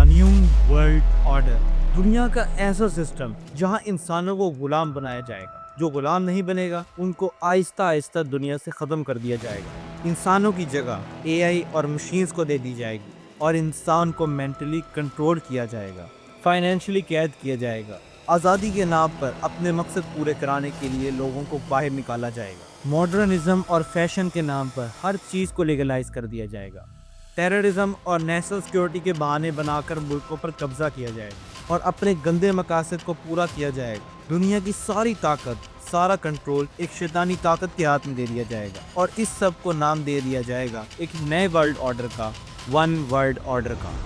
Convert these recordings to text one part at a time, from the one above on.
New world order, दुनिया का ऐसा सिस्टम जहां इंसानों को गुलाम बनाया जाएगा। जो गुलाम नहीं बनेगा उनको आहिस्ता आहिस्ता दुनिया से ख़त्म कर दिया जाएगा। इंसानों की जगह एआई और मशीन्स को दे दी जाएगी और इंसान को मेंटली कंट्रोल किया जाएगा, फाइनेंशियली कैद किया जाएगा। आज़ादी के नाम पर अपने मकसद पूरे कराने के लिए लोगों को बाहर निकाला जाएगा। मॉडर्निज्म और फैशन के नाम पर हर चीज़ को लीगलाइज कर दिया जाएगा। टेररिज्म और नेशनल सिक्योरिटी के बहाने बनाकर मुल्कों पर कब्जा किया जाएगा और अपने गंदे मकासद को पूरा किया जाएगा। दुनिया की सारी ताकत, सारा कंट्रोल एक शैतानी ताकत के हाथ में दे दिया जाएगा और इस सब को नाम दे दिया जाएगा एक नए वर्ल्ड ऑर्डर का, वन वर्ल्ड ऑर्डर का।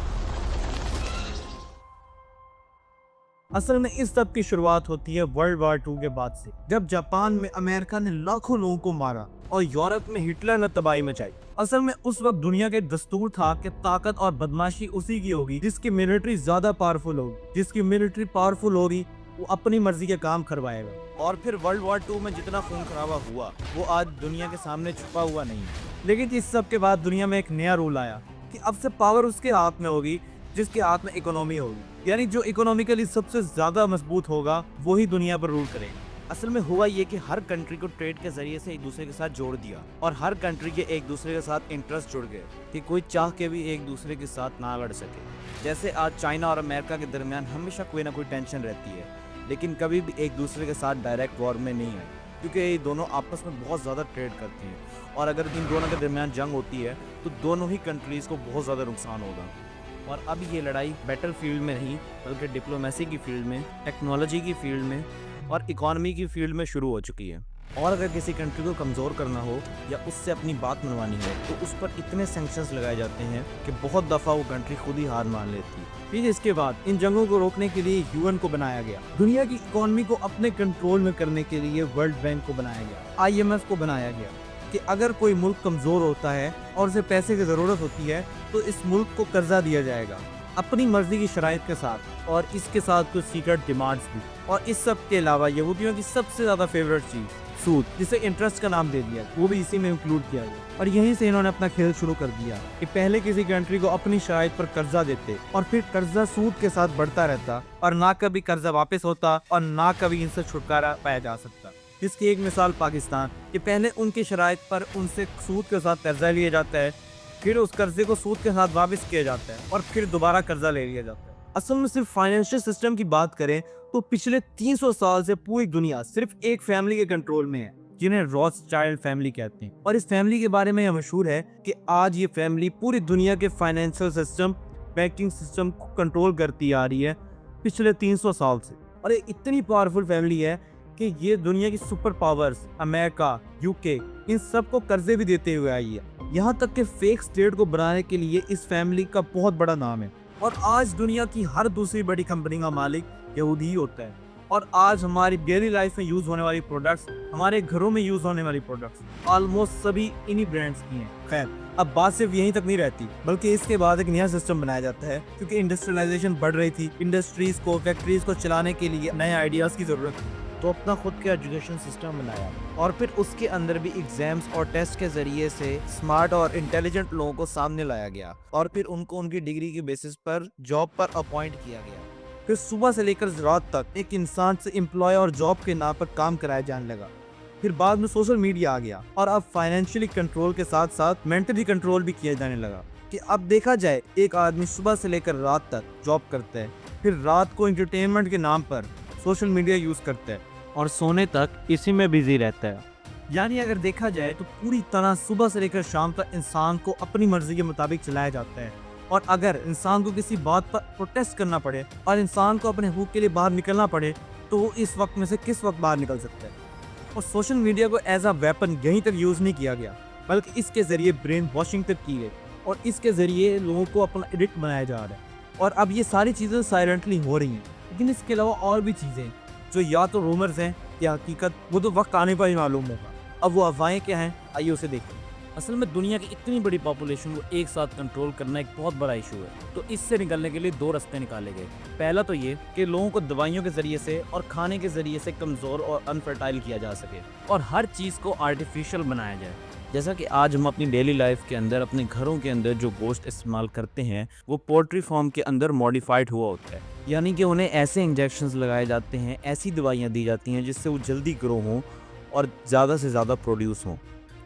असल में इस सब की शुरुआत होती है वर्ल्ड वार 2 के बाद से, जब जापान में अमेरिका ने लाखों लोगों को मारा और यूरोप में हिटलर ने तबाही मचाई। असल में उस वक्त दुनिया के दस्तूर था कि ताकत और बदमाशी उसी की होगी जिसकी मिलिट्री ज्यादा पावरफुल होगी। जिसकी मिलिट्री पावरफुल होगी वो अपनी मर्जी के काम करवाएगा। और फिर वर्ल्ड वार 2 में जितना खून खराबा हुआ वो आज दुनिया के सामने छुपा हुआ नहीं है। लेकिन इस सब के बाद दुनिया में एक नया रूल आया कि अब से पावर उसके हाथ में होगी जिसके हाथ में इकोनॉमी होगी, यानी जो इकोनॉमिकली सबसे ज्यादा मजबूत होगा वही दुनिया पर रूल करेगा। असल में हुआ ये कि हर कंट्री को ट्रेड के जरिए से एक दूसरे के साथ जोड़ दिया और हर कंट्री के एक दूसरे के साथ इंटरेस्ट जुड़ गए कि कोई चाह के भी एक दूसरे के साथ ना लड़ सके। जैसे आज चाइना और अमेरिका के दरमियान हमेशा कोई ना कोई टेंशन रहती है, लेकिन कभी भी एक दूसरे के साथ डायरेक्ट वॉर में नहीं है, क्योंकि ये दोनों आपस में बहुत ज़्यादा ट्रेड करती हैं और अगर इन दोनों के दरमियान जंग होती है तो दोनों ही कंट्रीज़ को बहुत ज़्यादा नुकसान होगा। और अब ये लड़ाई बैटल फील्ड में नहीं बल्कि डिप्लोमेसी की फील्ड में, टेक्नोलॉजी की फील्ड में और इकॉनमी की फील्ड में शुरू हो चुकी है। और अगर किसी कंट्री को कमज़ोर करना हो या उससे अपनी बात मनवानी हो तो उस पर इतने सैंक्शंस लगाए जाते हैं कि बहुत दफ़ा वो कंट्री खुद ही हार मान लेती है। फिर इसके बाद इन जंगों को रोकने के लिए यूएन को बनाया गया। दुनिया की इकॉनमी को अपने कंट्रोल में करने के लिए वर्ल्ड बैंक को बनाया गया, IMF को बनाया गया कि अगर कोई मुल्क कमज़ोर होता है और उसे पैसे की ज़रूरत होती है तो इस मुल्क को कर्जा दिया जाएगा अपनी मर्जी की शराइत के साथ, और इसके साथ कुछ सीक्रेट डिमांड्स भी। और इस सब के अलावा यहूदियों की सबसे ज़्यादा फेवरेट चीज़ सूद, जिसे इंटरेस्ट का नाम दे दिया, वो भी इसी में इंक्लूड किया गया। और यहीं से इन्होंने अपना खेल शुरू कर दिया कि पहले किसी कंट्री को अपनी शराइत पर कर्जा देते और फिर कर्जा सूद के साथ बढ़ता रहता और ना कभी कर्जा वापस होता और ना कभी इनसे छुटकारा पाया जा सकता। जिसकी एक मिसाल पाकिस्तान, कि पहले उनकी शराइत पर उनसे सूद के साथ कर्जा लिया जाता है, फिर उस कर्जे को सूद के साथ वापस किया जाता है और फिर दोबारा कर्जा ले लिया जाता है। असल में सिर्फ फाइनेंशियल सिस्टम की बात करें तो पिछले 300 साल से पूरी दुनिया सिर्फ एक फैमिली के कंट्रोल में है जिन्हें रॉथस्चाइल्ड फैमिली कहते हैं। और इस फैमिली के बारे में यह मशहूर है कि आज ये फैमिली पूरी दुनिया के फाइनेंशियल सिस्टम, बैंकिंग सिस्टम को कंट्रोल करती आ रही है पिछले 300 साल से। और ये इतनी पावरफुल फैमिली है कि ये दुनिया की सुपर पावर्स अमेरिका, यूके, इन सब को कर्जे भी देते हुए आई है। यहाँ तक कि फेक स्टेट को बनाने के लिए इस फैमिली का बहुत बड़ा नाम है। और आज दुनिया की हर दूसरी बड़ी कंपनी का मालिक यहूदी ही होता है। और आज हमारी डेली लाइफ में यूज होने वाली प्रोडक्ट्स, हमारे घरों में यूज होने वाली प्रोडक्ट्स ऑलमोस्ट सभी इन्हीं ब्रांड्स की हैं। खैर, अब बात सिर्फ यहीं तक नहीं रहती, बल्कि इसके बाद एक नया सिस्टम बनाया जाता है क्योंकि इंडस्ट्रियलाइजेशन बढ़ रही थी। इंडस्ट्रीज को, फैक्ट्रीज को चलाने के लिए नए आइडियाज की जरूरत थी, तो अपना खुद का एजुकेशन सिस्टम बनाया और फिर उसके अंदर भी एग्जाम्स और टेस्ट के जरिए से स्मार्ट और इंटेलिजेंट लोगों को सामने लाया गया और फिर उनको उनकी डिग्री के बेसिस पर जॉब पर अपॉइंट किया गया। फिर सुबह से लेकर रात तक एक इंसान से एम्प्लॉय और जॉब के नाम पर काम कराया जाने लगा। फिर बाद में सोशल मीडिया आ गया और अब फाइनेंशियली कंट्रोल के साथ साथ मेंटली कंट्रोल भी किया जाने लगा कि अब देखा जाए एक आदमी सुबह से लेकर रात तक जॉब करता है, फिर रात को एंटरटेनमेंट के नाम पर सोशल मीडिया यूज करता है और सोने तक इसी में बिजी रहता है। यानी अगर देखा जाए तो पूरी तरह सुबह से लेकर शाम तक इंसान को अपनी मर्जी के मुताबिक चलाया जाता है। और अगर इंसान को किसी बात पर प्रोटेस्ट करना पड़े और इंसान को अपने हुकूक के लिए बाहर निकलना पड़े तो वो इस वक्त में से किस वक्त बाहर निकल सकता है। और सोशल मीडिया को एज अ वेपन यहीं तक यूज़ नहीं किया गया, बल्कि इसके ज़रिए ब्रेन वॉशिंग तक की गई और इसके ज़रिए लोगों को अपना एडिक्ट बनाया जा रहा है। और अब ये सारी चीज़ें साइलेंटली हो रही हैं, लेकिन इसके अलावा और भी चीज़ें जो या तो रूमर्स हैं या हकीकत, वो तो वक्त आने पर ही मालूम होगा। अब वो अफवाहें क्या हैं, आइए उसे देखें। असल में दुनिया की इतनी बड़ी पॉपुलेशन को एक साथ कंट्रोल करना एक बहुत बड़ा इशू है, तो इससे निकलने के लिए 2 रास्ते निकाले गए। पहला तो ये कि लोगों को दवाइयों के जरिए से और खाने के जरिए से कमज़ोर और अनफर्टाइल किया जा सके और हर चीज़ को आर्टिफिशियल बनाया जाए। جیسا کہ آج ہم اپنی ڈیلی لائف کے اندر اپنے گھروں کے اندر جو گوشت استعمال کرتے ہیں وہ پولٹری فارم کے اندر ماڈیفائڈ ہوا ہوتا ہے، یعنی کہ انہیں ایسے انجیکشنز لگائے جاتے ہیں، ایسی دوائیاں دی جاتی ہیں جس سے وہ جلدی گرو ہوں اور زیادہ سے زیادہ پروڈیوس ہوں،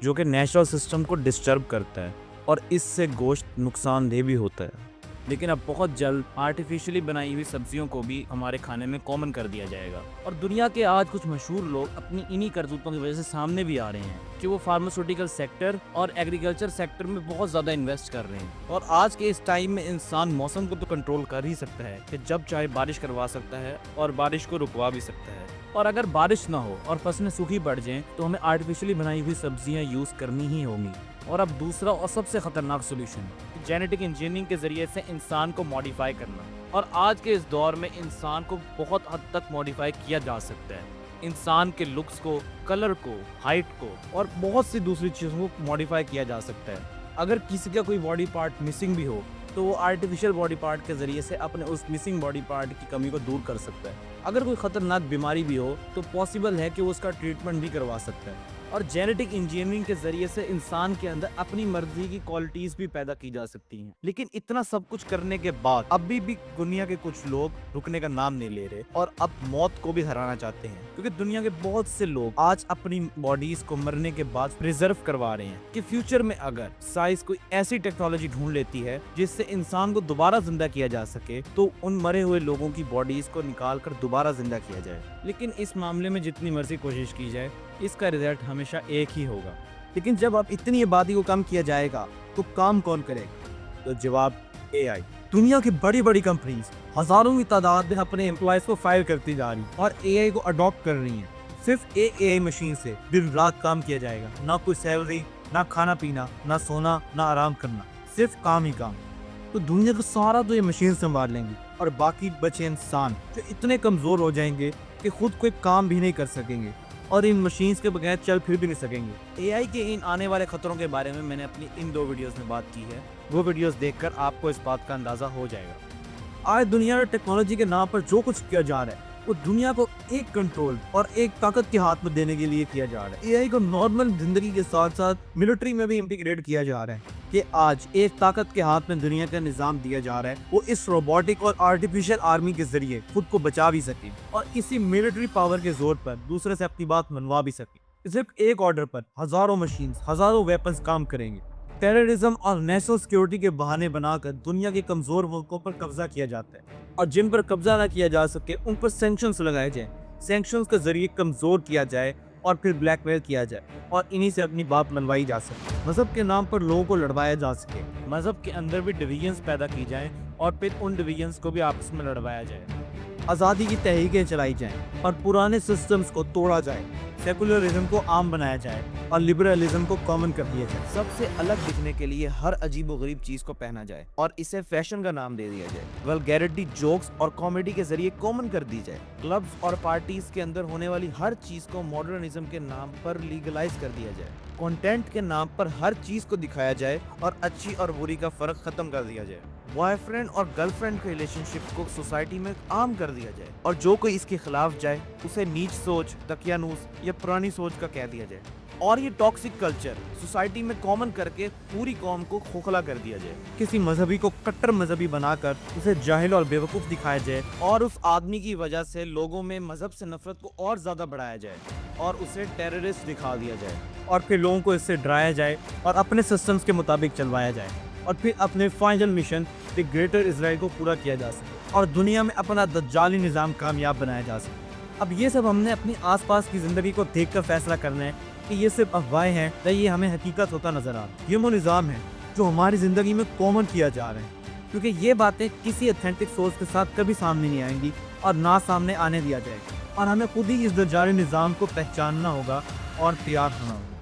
جو کہ نیچرل سسٹم کو ڈسٹرب کرتا ہے اور اس سے گوشت نقصان دہ بھی ہوتا ہے۔ لیکن اب بہت جلد آرٹیفیشلی بنائی ہوئی سبزیوں کو بھی ہمارے کھانے میں کامن کر دیا جائے گا، اور دنیا کے آج کچھ مشہور لوگ اپنی انہی کرتوتوں کی وجہ سے سامنے بھی آ رہے ہیں کہ وہ فارماسیوٹیکل سیکٹر اور ایگریکلچر سیکٹر میں بہت زیادہ انویسٹ کر رہے ہیں۔ اور آج کے اس ٹائم میں انسان موسم کو تو کنٹرول کر ہی سکتا ہے کہ جب چاہے بارش کروا سکتا ہے اور بارش کو رکوا بھی سکتا ہے، اور اگر بارش نہ ہو اور فصلیں سوکھی پڑ جائیں تو ہمیں آرٹیفیشلی بنائی ہوئی سبزیاں یوز کرنی ہی ہوں گی۔ اور اب دوسرا اور سب سے خطرناک سولوشن جینیٹک انجینئرنگ کے ذریعے سے انسان کو ماڈیفائی کرنا، اور آج کے اس دور میں انسان کو بہت حد تک ماڈیفائی کیا جا سکتا ہے۔ انسان کے لکس کو، کلر کو، ہائٹ کو اور بہت سی دوسری چیزوں کو ماڈیفائی کیا جا سکتا ہے۔ اگر کسی کا کوئی باڈی پارٹ مسنگ بھی ہو تو وہ آرٹیفیشل باڈی پارٹ کے ذریعے سے اپنے اس مسنگ باڈی پارٹ کی کمی کو دور کر سکتا ہے۔ اگر کوئی خطرناک بیماری بھی ہو تو پاسبل ہے کہ وہ اس کا ٹریٹمنٹ بھی کروا سکتا ہے۔ اور جینیٹک انجینئرنگ کے ذریعے سے انسان کے اندر اپنی مرضی کی کوالٹیز بھی پیدا کی جا سکتی ہیں۔ لیکن اتنا سب کچھ کرنے کے بعد ابھی بھی دنیا کے کچھ لوگ رکنے کا نام نہیں لے رہے اور اب موت کو بھی ہرانا چاہتے ہیں، کیونکہ دنیا کے بہت سے لوگ آج اپنی باڈیز کو مرنے کے بعد پریزرو کروا رہے ہیں کہ فیوچر میں اگر سائنس کوئی ایسی ٹیکنالوجی ڈھونڈ لیتی ہے جس سے انسان کو دوبارہ زندہ کیا جا سکے تو ان مرے ہوئے لوگوں کی باڈیز کو نکال کر دوبارہ زندہ کیا جائے۔ لیکن اس معاملے میں جتنی مرضی کوشش کی جائے اس کا رزلٹ ہمیشہ ایک ہی ہوگا۔ لیکن جب اب اتنی آبادی کو کم کیا جائے گا تو کام کون کرے گا؟ تو جواب اے آئی۔ دنیا کی بڑی بڑی کمپنیز ہزاروں کی تعداد میں اپنے امپلائیز کو فائر کرتی جا رہی ہیں اور اے آئی کو اڈاپٹ کر رہی ہیں۔ صرف اے آئی مشین سے دن رات کام کیا جائے گا، نہ کوئی سیلری، نہ کھانا پینا، نہ سونا، نہ آرام کرنا، صرف کام ہی کام۔ تو دنیا کا سارا تو یہ مشین سنبھال لیں گی اور باقی بچے انسان جو اتنے کمزور ہو جائیں گے کہ خود کوئی کام بھی نہیں کر سکیں گے اور ان مشینز کے بغیر چل پھر بھی نہیں سکیں گے۔ اے آئی کے ان آنے والے خطروں کے بارے میں نے اپنی ان 2 ویڈیوز میں بات کی ہے، وہ ویڈیوز دیکھ کر آپ کو اس بات کا اندازہ ہو جائے گا۔ آج دنیا میں ٹیکنالوجی کے نام پر جو کچھ کیا جا رہا ہے وہ دنیا کو ایک کنٹرول اور ایک طاقت کے ہاتھ میں دینے کے لیے کیا جا رہا ہے۔ اے آئی کو نارمل زندگی کے ساتھ ساتھ ملٹری میں بھی انٹیگریٹ کیا جا رہا ہے کہ آج ایک طاقت کے ہاتھ میں دنیا کا نظام دیا جا رہا ہے، وہ اس روبوٹک اور آرٹیفیشل آرمی کے ذریعے خود کو بچا بھی سکے اور اسی ملٹری پاور کے زور پر دوسرے سے اپنی بات منوا بھی سکے۔ صرف ایک آرڈر پر ہزاروں مشینز، ہزاروں ویپنز کام کریں گے۔ ٹیررزم اور نیشنل سیکیورٹی کے بہانے بنا کر دنیا کے کمزور ملکوں پر قبضہ کیا جاتا ہے، اور جن پر قبضہ نہ کیا جا سکے ان پر سینکشنز لگائے جائیں، سینکشنز کے ذریعے کمزور کیا جائے اور پھر بلیک میل کیا جائے اور انہی سے اپنی بات منوائی جا سکے۔ مذہب کے نام پر لوگوں کو لڑوایا جا سکے، مذہب کے اندر بھی ڈویژنز پیدا کی جائیں اور پھر ان ڈویژنز کو بھی آپس میں لڑوایا جائے۔ آزادی کی تحریکیں چلائی جائیں اور پرانے سسٹمز کو توڑا جائے، سیکولرزم کو عام بنایا جائے اور لبرلزم کو کامن کر دیا جائے۔ سب سے الگ دکھنے کے لیے ہر عجیب و غریب چیز کو پہنا جائے اور اسے فیشن کا نام دے دیا جائے۔ ولگیرٹی، جوکس اور کامیڈی کے ذریعے کامن کر دی جائے۔ کلبز اور پارٹیز کے اندر ہونے والی ہر چیز کو ماڈرنزم کے نام پر لیگلائز کر دیا جائے۔ کنٹینٹ کے نام پر ہر چیز کو دکھایا جائے اور اچھی اور بری کا فرق ختم کر دیا جائے۔ بوائے فرینڈ اور گرل فرینڈ کے ریلیشن شپ کو سوسائٹی میں عام کر دیا جائے اور جو کوئی اس کے خلاف جائے اسے نیچ سوچ، دقیانوس یا پرانی سوچ کا کہہ دیا جائے۔ اور یہ ٹاکسک کلچر سوسائٹی میں کامن کر کے پوری قوم کو کھوکھلا کر دیا جائے۔ کسی مذہبی کو کٹر مذہبی بنا کر اسے جاہل اور بیوقوف دکھایا جائے اور اس آدمی کی وجہ سے لوگوں میں مذہب سے نفرت کو اور زیادہ بڑھایا جائے اور اسے ٹیررسٹ دکھا دیا جائے اور پھر لوگوں کو اس سے ڈرایا جائے اور اپنے سسٹمز کے مطابق چلوایا جائے اور پھر اپنے فائنل مشن دی گریٹر اسرائیل کو پورا کیا جا سکے اور دنیا میں اپنا دجالی نظام کامیاب بنایا جا سکے۔ اب یہ سب ہم نے اپنی آس پاس کی زندگی کو دیکھ کر فیصلہ کرنا ہے کہ یہ صرف افواہیں ہیں یا یہ ہمیں حقیقت ہوتا نظر آ رہا ہے۔ یہ وہ نظام ہے جو ہماری زندگی میں کامن کیا جا رہا ہے، کیونکہ یہ باتیں کسی اتھینٹک سورس کے ساتھ کبھی سامنے نہیں آئیں گی اور نہ سامنے آنے دیا جائے گا، اور ہمیں خود ہی اس دجالی نظام کو پہچاننا ہوگا اور تیار ہونا ہوگا۔